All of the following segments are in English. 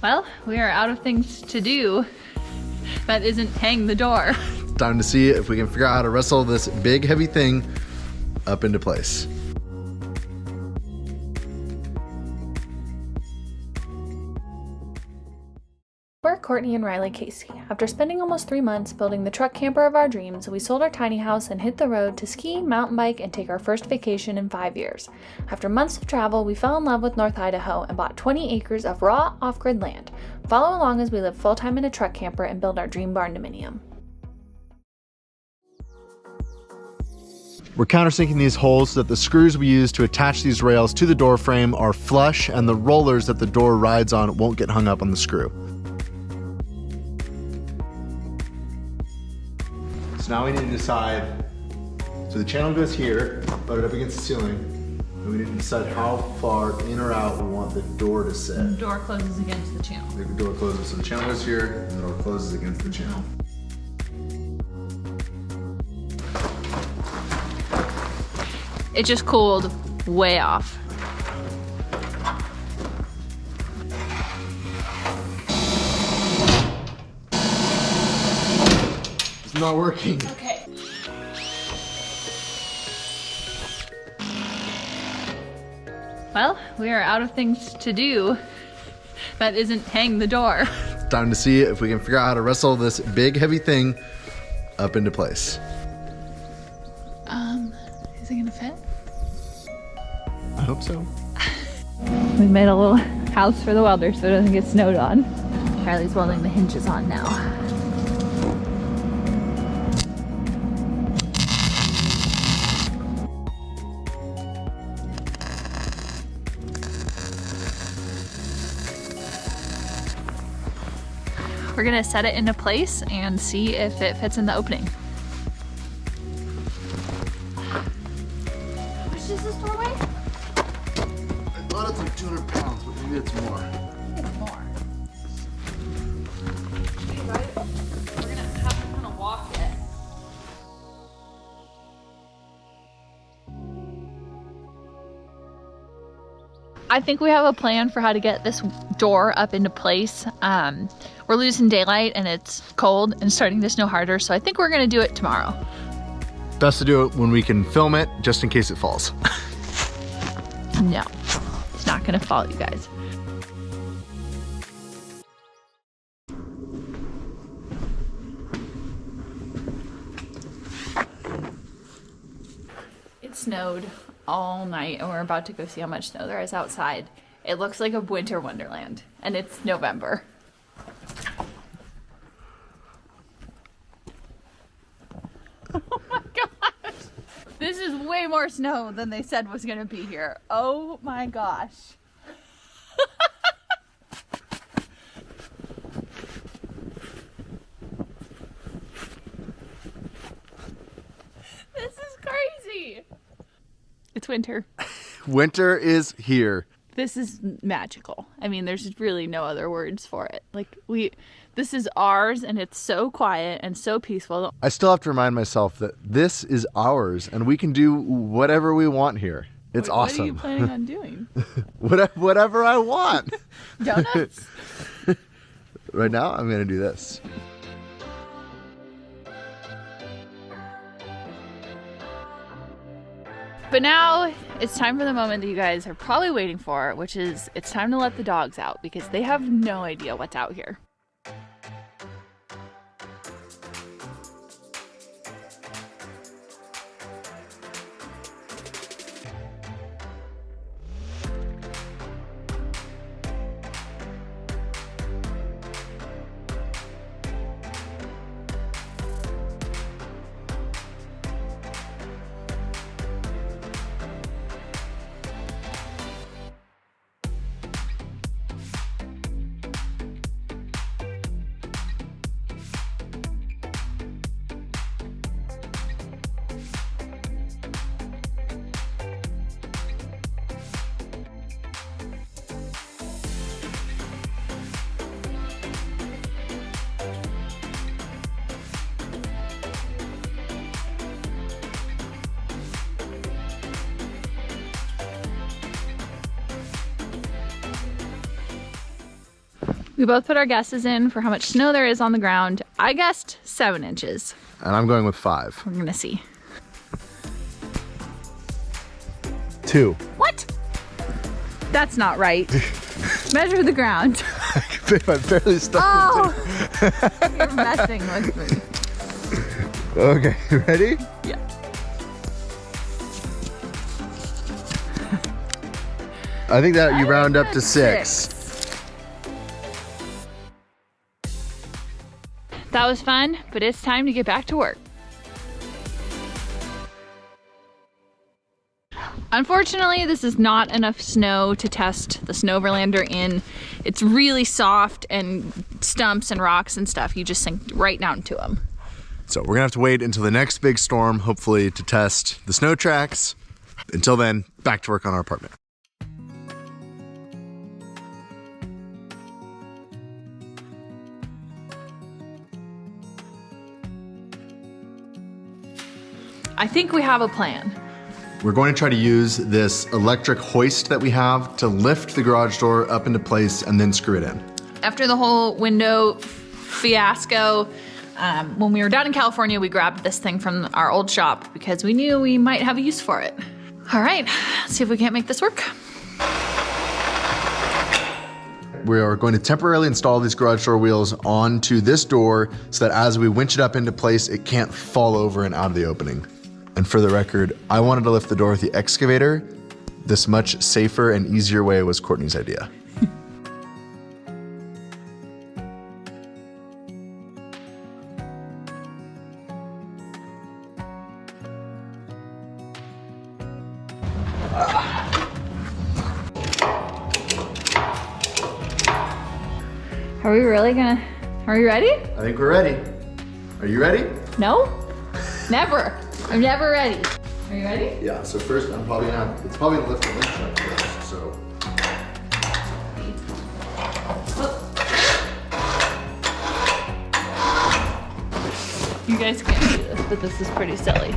Well, we are out of things to do that isn't hang the door. It's time to see if we can figure out how to wrestle this big, heavy thing up into place. We're Courtney and Riley Casey. After spending almost 3 months building the truck camper of our dreams, we sold our tiny house and hit the road to ski, mountain bike, and take our first vacation in 5 years. After months of travel, we fell in love with North Idaho and bought 20 acres of raw, off-grid land. Follow along as we live full-time in a truck camper and build our dream barn dominium. We're countersinking these holes so that the screws we use to attach these rails to the door frame are flush and the rollers that the door rides on won't get hung up on the screw. So now we need to decide, so the channel goes here, butt it up against the ceiling, and we need to decide how far in or out we want the door to sit. The door closes against the channel. The door closes, so the channel goes here, and the door closes against the channel. It just cooled way off. It's not working. Okay. Well, we are out of things to do that isn't hang the door. It's time to see if we can figure out how to wrestle this big, heavy thing up into place. Is it gonna fit? I hope so. We made a little house for the welder so it doesn't get snowed on. Riley's welding the hinges on now. We're gonna set it into place and see if it fits in the opening. How much does this door weigh? I thought it's like 200 pounds, but maybe it's more. It's more. Okay, right? We're gonna have to kind of walk it. I think we have a plan for how to get this door up into place. We're losing daylight and it's cold and starting to snow harder, so I think we're gonna do it tomorrow. Best to do it when we can film it, just in case it falls. No, it's not gonna fall, you guys. It snowed all night and we're about to go see how much snow there is outside. It looks like a winter wonderland and it's November. Oh my gosh. This is way more snow than they said was gonna be here. Oh my gosh. This is crazy. It's winter. Winter is here. This is magical. I mean, there's really no other words for it. Like this is ours and it's so quiet and so peaceful. I still have to remind myself that this is ours and we can do whatever we want here. It's awesome. What are you planning on doing? Whatever I want. Donuts? Right now, I'm gonna do this. But now it's time for the moment that you guys are probably waiting for, which is it's time to let the dogs out because they have no idea what's out here. We both put our guesses in for how much snow there is on the ground. I guessed 7 inches. And I'm going with 5. We're gonna see. 2. What? That's not right. Measure the ground. I barely stuck. Oh, you're messing with me. Okay, you ready? Yeah. I think that you round up to 6. That was fun, but it's time to get back to work. Unfortunately, this is not enough snow to test the snow overlander in. It's really soft and stumps and rocks and stuff. You just sink right down to them. So we're gonna have to wait until the next big storm, hopefully, to test the snow tracks. Until then, back to work on our apartment. I think we have a plan. We're going to try to use this electric hoist that we have to lift the garage door up into place and then screw it in. After the whole window fiasco, when we were down in California, we grabbed this thing from our old shop because we knew we might have a use for it. All right, let's see if we can't make this work. We are going to temporarily install these garage door wheels onto this door so that as we winch it up into place, it can't fall over and out of the opening. And for the record, I wanted to lift the door with the excavator. This much safer and easier way was Courtney's idea. Are we ready? I think we're ready. Are you ready? No? Never. I'm never ready. Are you ready? Yeah, so first I'm probably gonna have, it's probably gonna lift the winch up first, so. You guys can't see this, but this is pretty silly.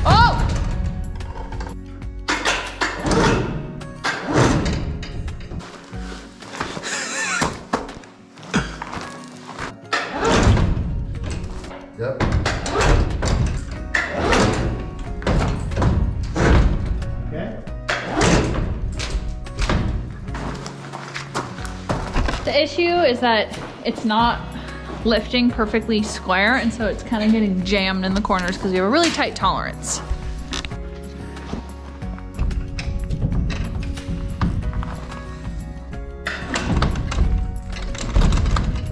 Oh! Yep. Okay. The issue is that it's not lifting perfectly square, and so it's kind of getting jammed in the corners because we have a really tight tolerance.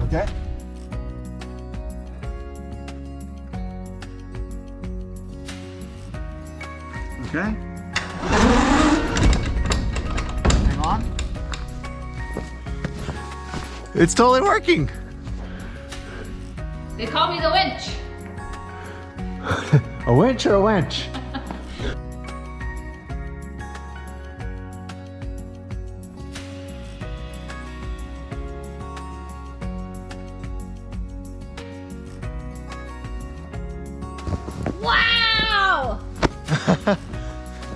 Okay. Okay. Hang on. It's totally working. They call me the winch. A winch or a wench? Wow!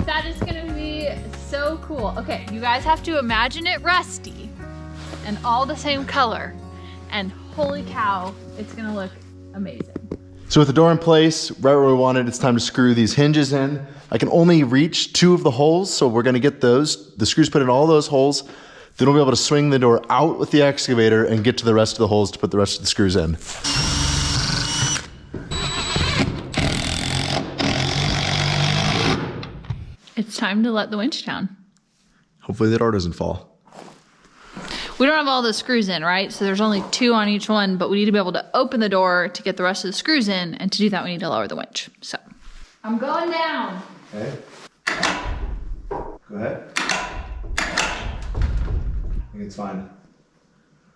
That is gonna be so cool. Okay, you guys have to imagine it rusty and all the same color, and holy cow, it's gonna look amazing. So with the door in place, right where we wanted, it's time to screw these hinges in. I can only reach 2 of the holes, so we're gonna get the screws put in all those holes. Then we'll be able to swing the door out with the excavator and get to the rest of the holes to put the rest of the screws in. It's time to let the winch down. Hopefully the door doesn't fall. We don't have all the screws in, right? So there's only 2 on each one, but we need to be able to open the door to get the rest of the screws in, and to do that we need to lower the winch. So I'm going down. Okay. Go ahead. I think it's fine.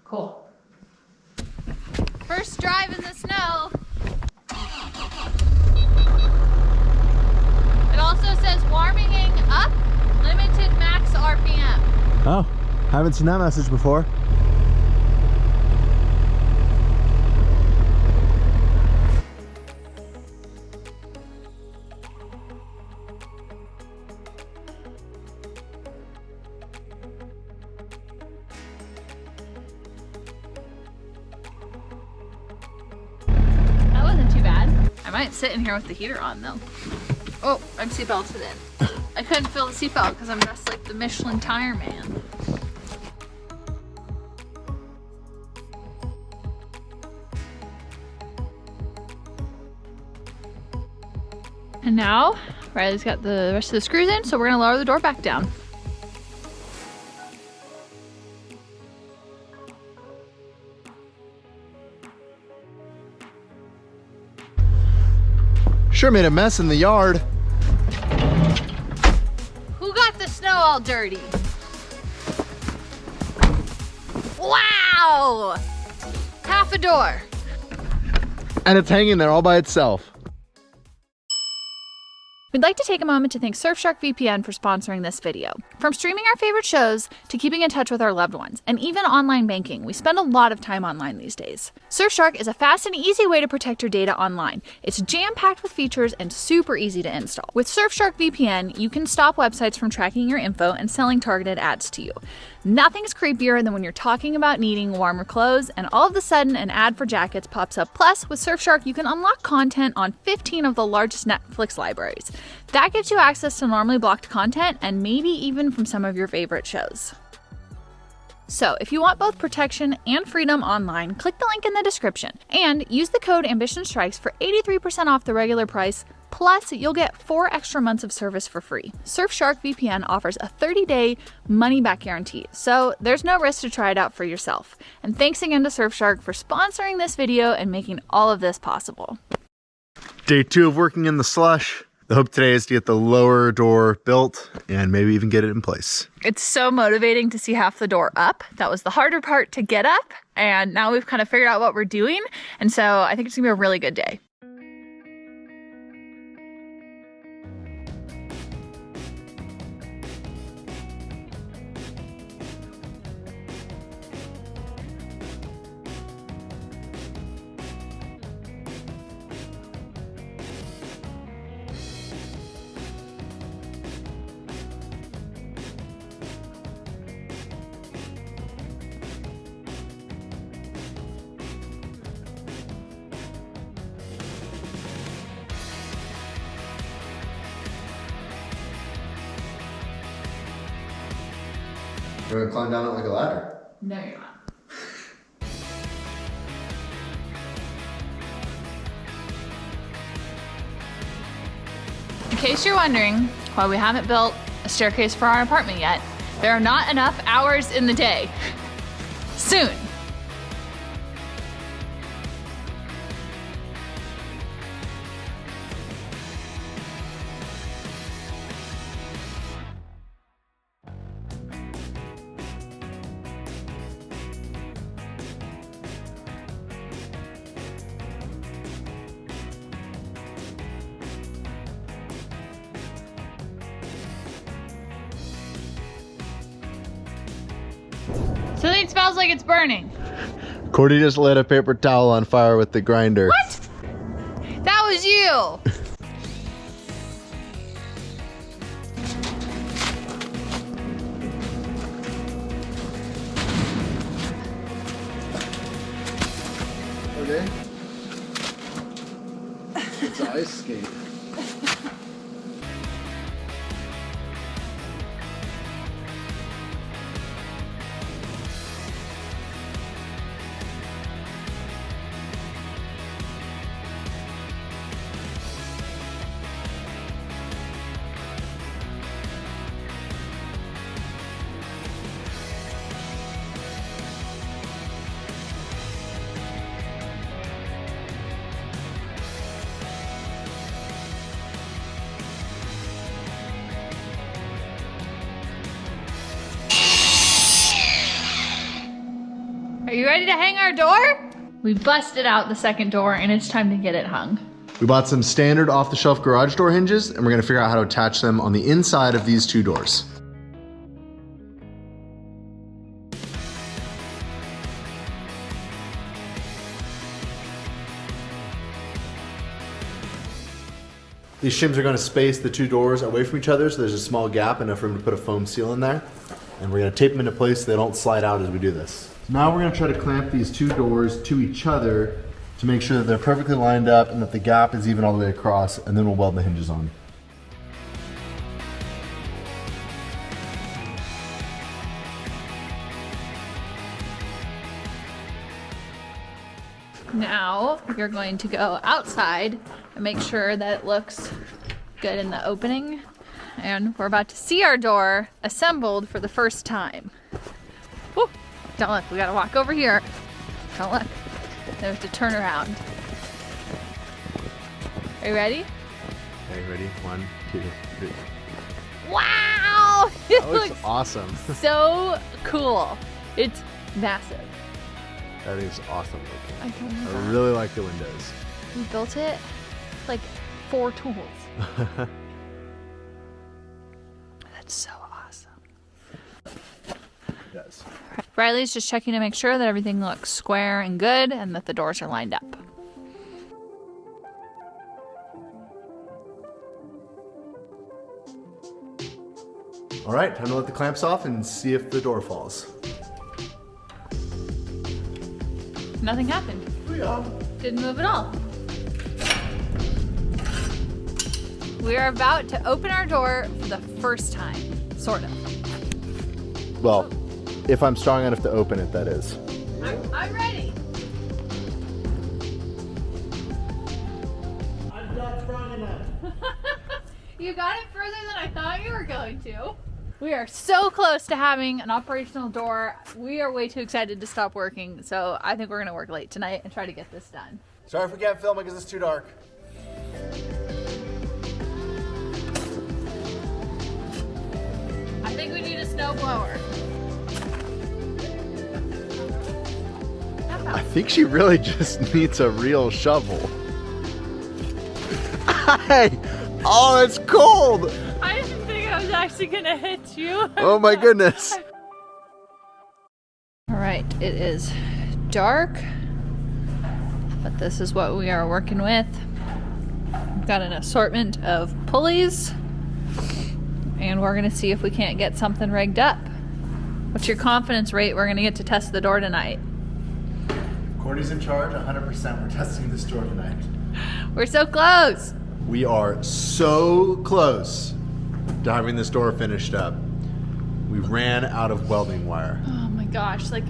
Cool. First drive in the snow. It also says warming up, limited max RPM. Oh, haven't seen that message before. might sit in here with the heater on though. Oh, I'm seatbelted in. I couldn't feel the seatbelt because I'm dressed like the Michelin tire man. And now, Riley's got the rest of the screws in, so we're gonna lower the door back down. Sure made a mess in the yard. Who got the snow all dirty? Wow! Half a door. And it's hanging there all by itself. We'd like to take a moment to thank Surfshark VPN for sponsoring this video. From streaming our favorite shows to keeping in touch with our loved ones, and even online banking, we spend a lot of time online these days. Surfshark is a fast and easy way to protect your data online. It's jam-packed with features and super easy to install. With Surfshark VPN, you can stop websites from tracking your info and selling targeted ads to you. Nothing's creepier than when you're talking about needing warmer clothes and all of a sudden an ad for jackets pops up. Plus, with Surfshark, you can unlock content on 15 of the largest Netflix libraries. That gives you access to normally blocked content and maybe even from some of your favorite shows. So, if you want both protection and freedom online, click the link in the description and use the code AMBITIONSTRIKES for 83% off the regular price. Plus, you'll get 4 extra months of service for free. Surfshark VPN offers a 30-day money-back guarantee, so there's no risk to try it out for yourself. And thanks again to Surfshark for sponsoring this video and making all of this possible. Day 2 of working in the slush. The hope today is to get the lower door built and maybe even get it in place. It's so motivating to see half the door up. That was the harder part to get up, and now we've kind of figured out what we're doing, and so I think it's gonna be a really good day. You're gonna climb down it like a ladder. No, you're not. In case you're wondering why we haven't built a staircase for our apartment yet, there are not enough hours in the day. Soon. Something smells like it's burning. Cordy just lit a paper towel on fire with the grinder. What? That was you. Okay. It's an ice skate. Are you ready to hang our door? We busted out the second door and it's time to get it hung. We bought some standard off-the-shelf garage door hinges and we're gonna figure out how to attach them on the inside of these 2 doors. These shims are gonna space the 2 doors away from each other so there's a small gap, enough room to put a foam seal in there. And we're gonna tape them into place so they don't slide out as we do this. Now we're gonna try to clamp these 2 doors to each other to make sure that they're perfectly lined up and that the gap is even all the way across, and then we'll weld the hinges on. Now you're going to go outside and make sure that it looks good in the opening. And we're about to see our door assembled for the first time. Woo. Don't look, we gotta walk over here. Don't look, there's to turn around. Are you ready? Okay, ready? 1, 2, 3. Wow! It That looks awesome. so cool. It's massive. That is awesome looking. I I really like the windows. We built it like 4 tools. That's so awesome. Yes. Riley's just checking to make sure that everything looks square and good and that the doors are lined up. All right, time to let the clamps off and see if the door falls. Nothing happened. Didn't move at all. We are about to open our door for the first time, sort of. Well, if I'm strong enough to open it, that is. I'm ready. I'm not strong enough. You got it further than I thought you were going to. We are so close to having an operational door. We are way too excited to stop working, so I think we're gonna work late tonight and try to get this done. Sorry if we can't film it because it's too dark. I think we need a snow blower. I think she really just needs a real shovel. Hey! Oh, it's cold! I didn't think I was actually gonna hit you. Oh my goodness. All right, it is dark, but this is what we are working with. We've got an assortment of pulleys, and we're gonna see if we can't get something rigged up. What's your confidence rate we're gonna get to test the door tonight? Courtney's in charge, 100%. We're testing this door tonight. We're so close. We are so close to having this door finished up. We ran out of welding wire. Oh my gosh, like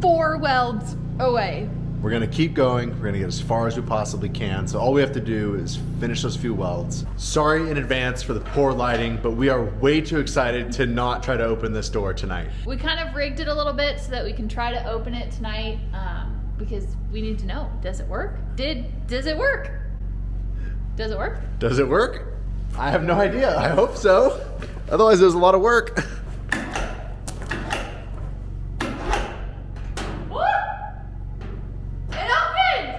4 welds away. We're gonna keep going. We're gonna get as far as we possibly can. So all we have to do is finish those few welds. Sorry in advance for the poor lighting, but we are way too excited to not try to open this door tonight. We kind of rigged it a little bit so that we can try to open it tonight because we need to know, does it work? Does it work? Does it work? Does it work? I have no idea. I hope so. Otherwise, there's a lot of work. It opened!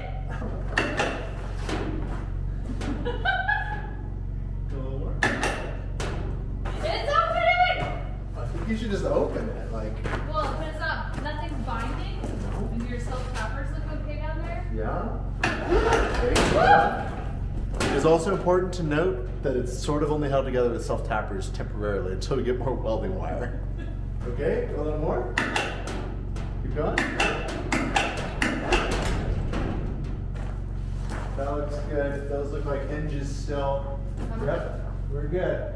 It's opening! I think you should just open it. Like, Well, but it's not, nothing's binding. And your self-tappers look okay down there. yeah. Okay. It's also important to note that it's sort of only held together with self-tappers temporarily until we get more welding wire. Okay, a little more. Keep going. That looks good. Those look like hinges still. Yep, we're good.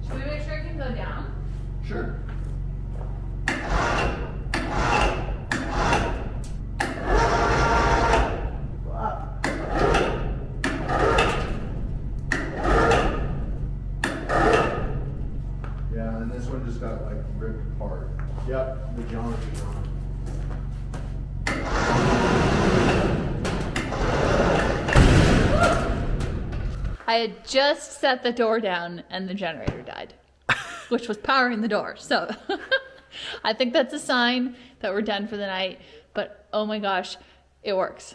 Should we make sure it can go down? Sure. Yeah, and this one just got like ripped apart. Yep, the geometry's on. I had just set the door down and the generator died, which was powering the door. So I think that's a sign that we're done for the night. But oh my gosh, it works.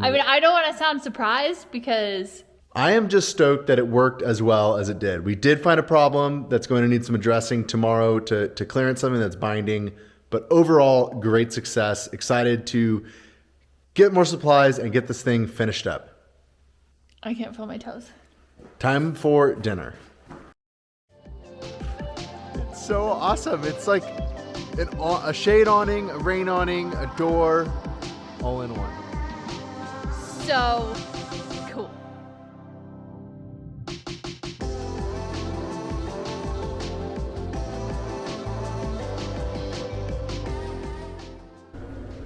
I mean, I don't want to sound surprised because I am just stoked that it worked as well as it did. We did find a problem that's going to need some addressing tomorrow to clearance something that's binding, but overall, great success. Excited to get more supplies and get this thing finished up. I can't feel my toes. Time for dinner. so awesome. It's like a shade awning, a rain awning, a door, all in one. So cool.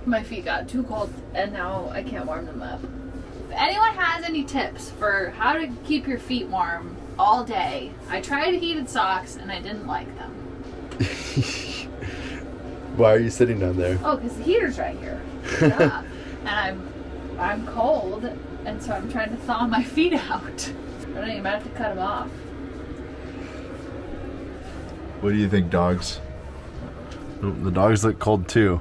My feet got too cold and now I can't warm them up. If anyone has any tips for how to keep your feet warm all day, I tried heated socks and I didn't like them. Why are you sitting down there? Oh, because the heater's right here. Duh. And I'm cold, and so I'm trying to thaw my feet out. I don't even have to cut them off. What do you think, dogs? Oh, the dogs look cold too.